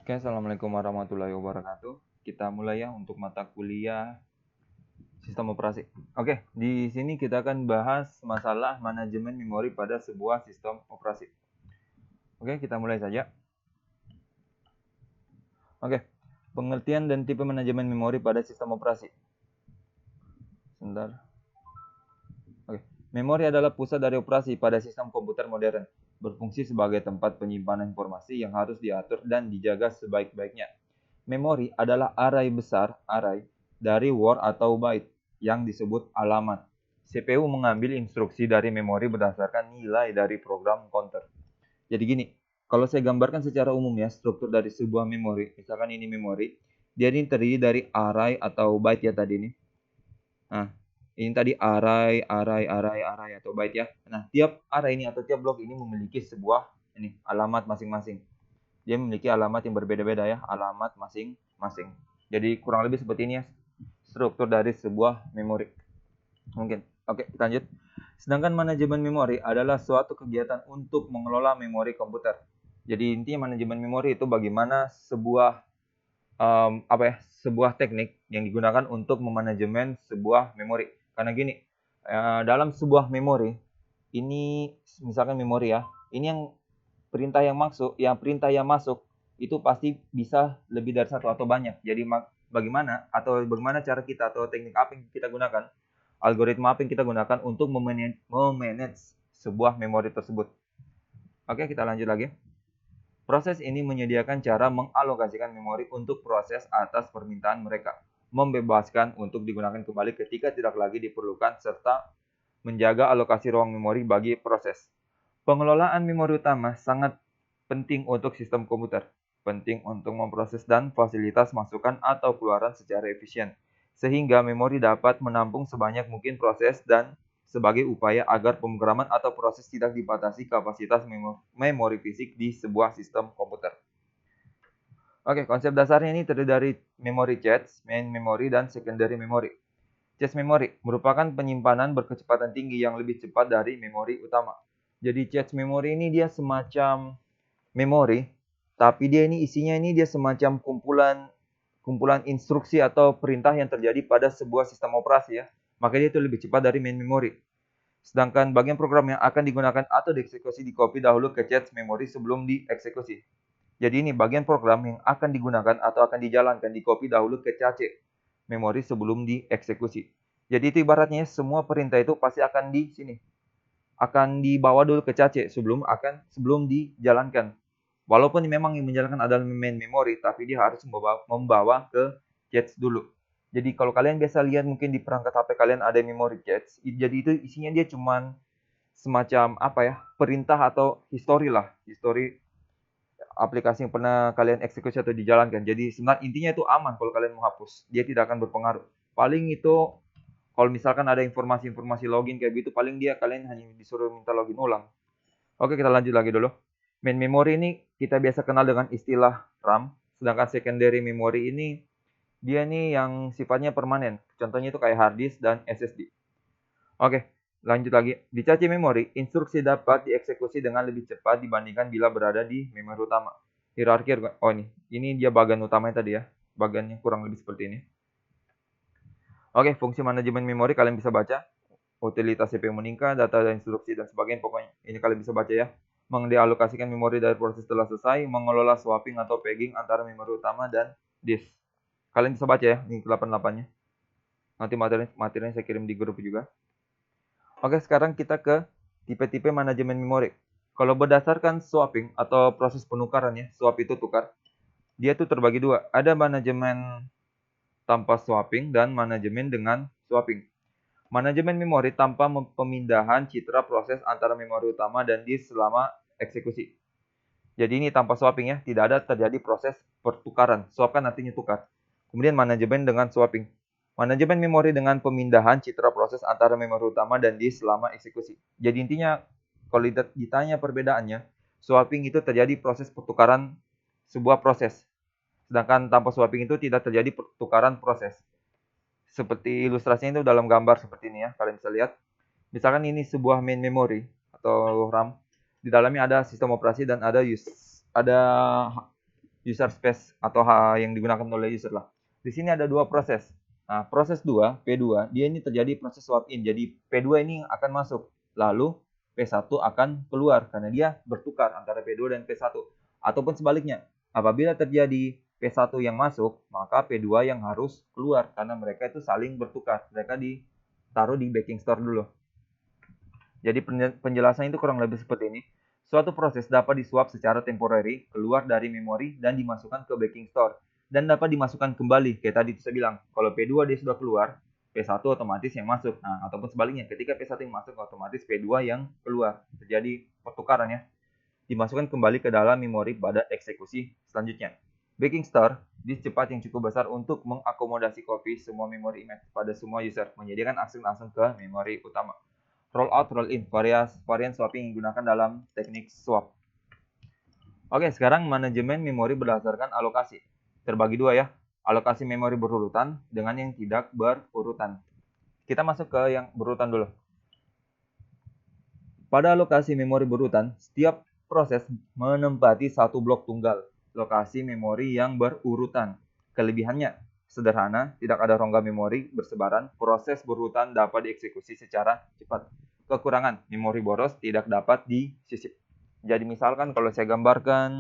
Oke, Assalamualaikum warahmatullahi wabarakatuh. Kita mulai ya untuk mata kuliah sistem operasi. Oke, di sini kita akan bahas masalah manajemen memori pada sebuah sistem operasi. Oke, kita mulai saja. Oke, pengertian dan tipe manajemen memori pada sistem operasi. Sebentar. Oke, memori adalah pusat dari operasi pada sistem komputer modern, berfungsi sebagai tempat penyimpanan informasi yang harus diatur dan dijaga sebaik-baiknya. Memori adalah array dari word atau byte yang disebut alamat. CPU mengambil instruksi dari memori berdasarkan nilai dari program counter. Jadi gini, kalau saya gambarkan secara umum ya, struktur dari sebuah memori, misalkan ini memori, dia ini terdiri dari array atau byte ya tadi ini. Nah, ini tadi array atau byte ya. Nah, tiap array ini atau tiap blok ini memiliki sebuah alamat masing-masing. Dia memiliki alamat yang berbeda-beda ya, alamat masing-masing. Jadi kurang lebih seperti ini ya, struktur dari sebuah memori. Mungkin. Oke, kita lanjut. Sedangkan manajemen memori adalah suatu kegiatan untuk mengelola memori komputer. Jadi intinya manajemen memori itu bagaimana sebuah sebuah teknik yang digunakan untuk memanajemen sebuah memori. Karena gini, dalam sebuah memori ini misalkan memori ya, ini yang perintah yang masuk itu pasti bisa lebih dari satu atau banyak. Jadi bagaimana cara kita atau teknik apa yang kita gunakan, algoritma apa yang kita gunakan untuk memanage sebuah memori tersebut. Oke, kita lanjut lagi. Proses ini menyediakan cara mengalokasikan memori untuk proses atas permintaan mereka, membebaskan untuk digunakan kembali ketika tidak lagi diperlukan, serta menjaga alokasi ruang memori bagi proses. Pengelolaan memori utama sangat penting untuk sistem komputer, penting untuk memproses dan fasilitas masukan atau keluaran secara efisien, sehingga memori dapat menampung sebanyak mungkin proses dan sebagai upaya agar pemrograman atau proses tidak dibatasi kapasitas memori fisik di sebuah sistem komputer. Oke, konsep dasarnya ini terdiri dari memory cache, main memory, dan secondary memory. Cache memory merupakan penyimpanan berkecepatan tinggi yang lebih cepat dari memori utama. Jadi cache memory ini dia semacam memori, tapi dia ini isinya ini dia semacam kumpulan instruksi atau perintah yang terjadi pada sebuah sistem operasi ya. Maka dia itu lebih cepat dari main memory. Sedangkan bagian program yang akan digunakan atau dieksekusi dikopi dahulu ke cache memory sebelum dieksekusi. Jadi ini bagian program yang akan digunakan atau akan dijalankan dikopi dahulu ke cache memori sebelum dieksekusi. Jadi itu ibaratnya semua perintah itu pasti akan dibawa dulu ke cache sebelum dijalankan. Walaupun memang yang menjalankan adalah main memory, tapi dia harus membawa ke cache dulu. Jadi kalau kalian biasa lihat mungkin di perangkat HP kalian ada memory cache, jadi itu isinya dia cuman semacam perintah atau history aplikasi yang pernah kalian eksekusi atau dijalankan. Jadi sebenarnya intinya itu aman kalau kalian mau hapus. Dia tidak akan berpengaruh. Paling itu kalau misalkan ada informasi-informasi login kayak gitu, paling kalian hanya disuruh minta login ulang. Oke, kita lanjut lagi dulu. Main memory ini kita biasa kenal dengan istilah RAM, sedangkan secondary memory ini dia nih yang sifatnya permanen. Contohnya itu kayak hard disk dan SSD. Oke, lanjut lagi. Di cache memori, instruksi dapat dieksekusi dengan lebih cepat dibandingkan bila berada di memori utama. Hierarki, ini dia bagian utamanya tadi ya. Bagiannya kurang lebih seperti ini. Oke, fungsi manajemen memori kalian bisa baca. Utilitas CPU meningkat, data dan instruksi dan sebagainya. Pokoknya ini kalian bisa baca ya. Mengalokasikan memori dari proses telah selesai, mengelola swapping atau pegging antara memori utama dan disk. Kalian bisa baca ya, ini 88-nya. Nanti materinya saya kirim di grup juga. Oke, sekarang kita ke tipe-tipe manajemen memori. Kalau berdasarkan swapping atau proses penukaran ya, swap itu tukar. Dia tuh terbagi dua. Ada manajemen tanpa swapping dan manajemen dengan swapping. Manajemen memori tanpa pemindahan citra proses antara memori utama dan disk selama eksekusi. Jadi ini tanpa swapping ya, tidak ada terjadi proses pertukaran. Swap kan artinya tukar. Kemudian manajemen dengan swapping. Manajemen memori dengan pemindahan citra proses antara memori utama dan disk selama eksekusi. Jadi intinya kalau ditanya perbedaannya, swapping itu terjadi proses pertukaran sebuah proses. Sedangkan tanpa swapping itu tidak terjadi pertukaran proses. Seperti ilustrasinya itu dalam gambar seperti ini ya, kalian bisa lihat. Misalkan ini sebuah main memory atau RAM. Di dalamnya ada sistem operasi dan ada user space atau yang digunakan oleh user lah. Di sini ada dua proses. Nah, proses 2, P2, dia ini terjadi proses swap in. Jadi P2 ini akan masuk, lalu P1 akan keluar karena dia bertukar antara P2 dan P1. Ataupun sebaliknya, apabila terjadi P1 yang masuk, maka P2 yang harus keluar karena mereka itu saling bertukar. Mereka ditaruh di backing store dulu. Jadi penjelasan itu kurang lebih seperti ini. Suatu proses dapat disuap secara temporary, keluar dari memori dan dimasukkan ke backing store. Dan dapat dimasukkan kembali, kayak tadi saya bilang, kalau P2 dia sudah keluar, P1 otomatis yang masuk. Nah, ataupun sebaliknya, ketika P1 yang masuk, otomatis P2 yang keluar. Terjadi pertukaran ya. Dimasukkan kembali ke dalam memori pada eksekusi selanjutnya. Backing store, disk cepat yang cukup besar untuk mengakomodasi copy semua memori image pada semua user, menyediakan akses langsung ke memori utama. Rollout, roll-in, varian swapping yang digunakan dalam teknik swap. Oke, sekarang manajemen memori berdasarkan alokasi. Terbagi dua ya, alokasi memori berurutan dengan yang tidak berurutan. Kita masuk ke yang berurutan dulu. Pada alokasi memori berurutan, setiap proses menempati satu blok tunggal, lokasi memori yang berurutan. Kelebihannya, sederhana, tidak ada rongga memori bersebaran, proses berurutan dapat dieksekusi secara cepat. Kekurangan, memori boros tidak dapat disisip. Jadi misalkan kalau saya gambarkan,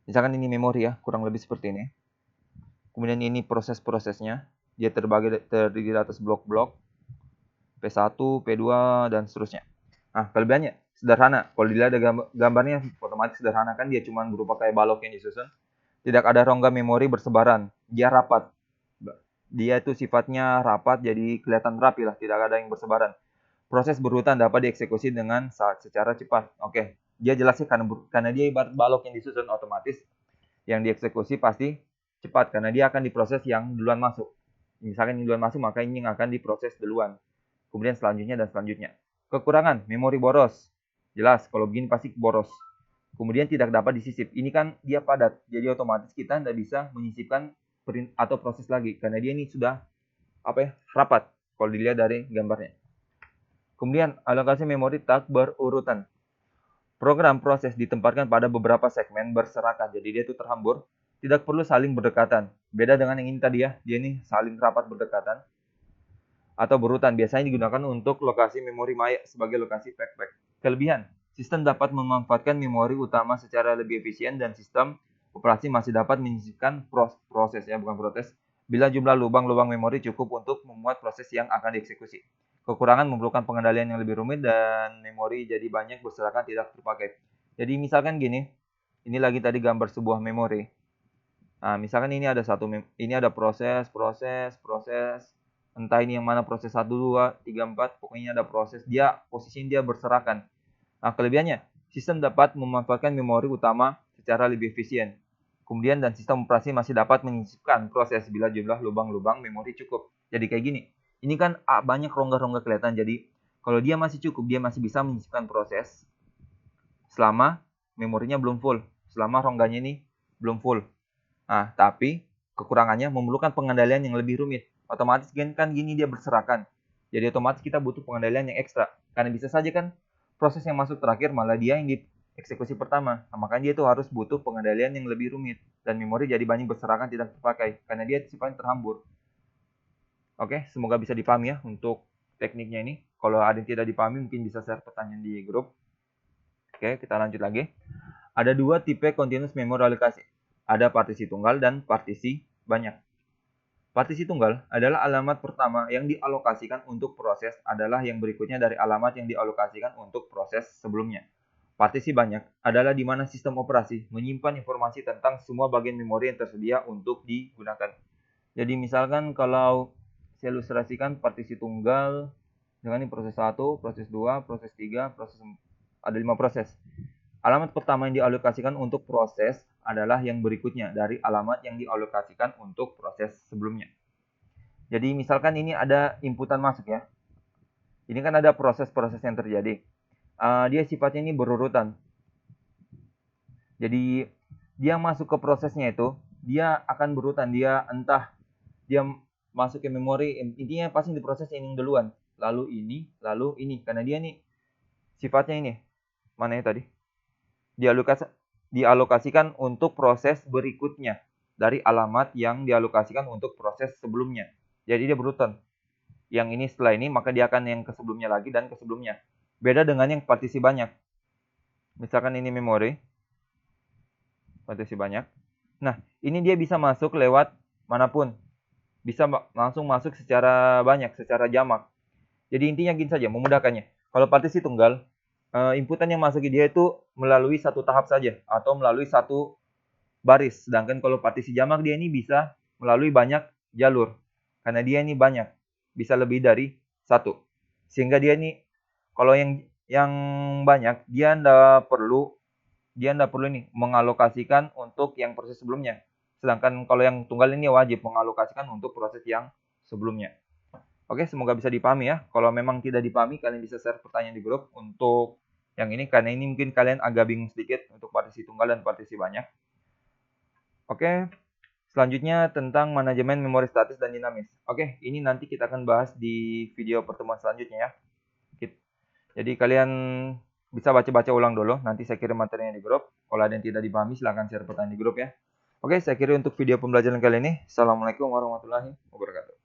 misalkan ini memori ya, kurang lebih seperti ini. Kemudian ini proses-prosesnya, dia terdiri atas blok-blok, P1, P2, dan seterusnya. Nah, kelebihannya sederhana. Kalau dilihat ada gambarnya otomatis sederhana kan, dia cuma berupa kayak balok yang disusun. Tidak ada rongga memori bersebaran, dia rapat. Dia itu sifatnya rapat, jadi kelihatan rapi lah, tidak ada yang bersebaran. Proses berurutan dapat dieksekusi dengan secara cepat. Oke, dia jelasnya karena dia ibarat balok yang disusun, otomatis yang dieksekusi pasti cepat karena dia akan diproses yang duluan masuk. Misalkan yang duluan masuk, maka ini yang akan diproses duluan. Kemudian selanjutnya dan selanjutnya. Kekurangan, memori boros. Jelas, kalau begini pasti boros. Kemudian tidak dapat disisip. Ini kan dia padat, jadi otomatis kita tidak bisa menyisipkan print atau proses lagi karena dia ini sudah rapat kalau dilihat dari gambarnya. Kemudian alokasi memori tak berurutan. Program proses ditempatkan pada beberapa segmen berserakan, jadi dia itu terhambur, tidak perlu saling berdekatan. Beda dengan yang ini tadi ya, dia ini saling rapat berdekatan atau berurutan. Biasanya digunakan untuk lokasi memori maya sebagai lokasi backpack. Kelebihan, sistem dapat memanfaatkan memori utama secara lebih efisien dan sistem operasi masih dapat menyisipkan proses ya, bukan protes, bila jumlah lubang-lubang memori cukup untuk memuat proses yang akan dieksekusi. Kekurangan memerlukan pengendalian yang lebih rumit dan memori jadi banyak berserakan tidak terpakai. Jadi misalkan gini, ini lagi tadi gambar sebuah memori. Nah, misalkan ini ada ini ada proses, entah ini yang mana proses 1, 2, 3, 4, pokoknya ada proses, posisinya dia berserakan. Nah, kelebihannya, sistem dapat memanfaatkan memori utama secara lebih efisien. Kemudian dan sistem operasi masih dapat menyisipkan proses bila jumlah lubang-lubang memori cukup. Jadi kayak gini, ini kan banyak rongga-rongga kelihatan, jadi kalau dia masih cukup, dia masih bisa menyisipkan proses selama memorinya belum full, selama rongganya ini belum full. Nah, tapi kekurangannya memerlukan pengendalian yang lebih rumit. Otomatis kan gini dia berserakan. Jadi otomatis kita butuh pengendalian yang ekstra. Karena bisa saja kan proses yang masuk terakhir malah dia yang dieksekusi pertama. Nah, makanya dia itu harus butuh pengendalian yang lebih rumit. Dan memori jadi banyak berserakan tidak terpakai. Karena dia sifatnya terhambur. Oke, semoga bisa dipahami ya untuk tekniknya ini. Kalau ada yang tidak dipahami mungkin bisa share pertanyaan di grup. Oke, kita lanjut lagi. Ada dua tipe continuous memory alokasi. Ada partisi tunggal dan partisi banyak. Partisi tunggal adalah alamat pertama yang dialokasikan untuk proses adalah yang berikutnya dari alamat yang dialokasikan untuk proses sebelumnya. Partisi banyak adalah di mana sistem operasi menyimpan informasi tentang semua bagian memori yang tersedia untuk digunakan. Jadi misalkan kalau saya ilustrasikan partisi tunggal dengan ini proses 1, proses 2, proses 3, ada 5 proses. Alamat pertama yang dialokasikan untuk proses adalah yang berikutnya dari alamat yang dialokasikan untuk proses sebelumnya. Jadi misalkan ini ada inputan masuk ya. Ini kan ada proses-proses yang terjadi. Dia sifatnya ini berurutan. Jadi dia masuk ke prosesnya itu, dia akan berurutan. Dia entah dia masuk ke memori, intinya pasti diproses ini duluan. Lalu ini. Karena dia nih sifatnya ini. Mana ya tadi? dialokasikan untuk proses berikutnya dari alamat yang dialokasikan untuk proses sebelumnya. Jadi dia berurutan. Yang ini setelah ini, maka dia akan yang ke sebelumnya lagi dan ke sebelumnya. Beda dengan yang partisi banyak. Misalkan ini memori, partisi banyak. Nah, ini dia bisa masuk lewat manapun. Bisa langsung masuk secara banyak, secara jamak. Jadi intinya gini saja, memudahkannya. Kalau partisi tunggal, inputan yang masuk ke dia itu melalui satu tahap saja atau melalui satu baris. Sedangkan kalau partisi jamak dia ini bisa melalui banyak jalur. Karena dia ini banyak, bisa lebih dari satu. Sehingga dia ini kalau yang banyak dia ndak perlu nih mengalokasikan untuk yang proses sebelumnya. Sedangkan kalau yang tunggal ini wajib mengalokasikan untuk proses yang sebelumnya. Oke, semoga bisa dipahami ya. Kalau memang tidak dipahami, kalian bisa share pertanyaan di grup untuk yang ini, karena ini mungkin kalian agak bingung sedikit untuk partisi tunggal dan partisi banyak. Oke, selanjutnya tentang manajemen memori statis dan dinamis. Oke, ini nanti kita akan bahas di video pertemuan selanjutnya ya. Jadi kalian bisa baca-baca ulang dulu, nanti saya kirim materinya di grup. Kalau ada yang tidak dipahami, silahkan share pertanyaan di grup ya. Oke, saya kira untuk video pembelajaran kali ini. Assalamualaikum warahmatullahi wabarakatuh.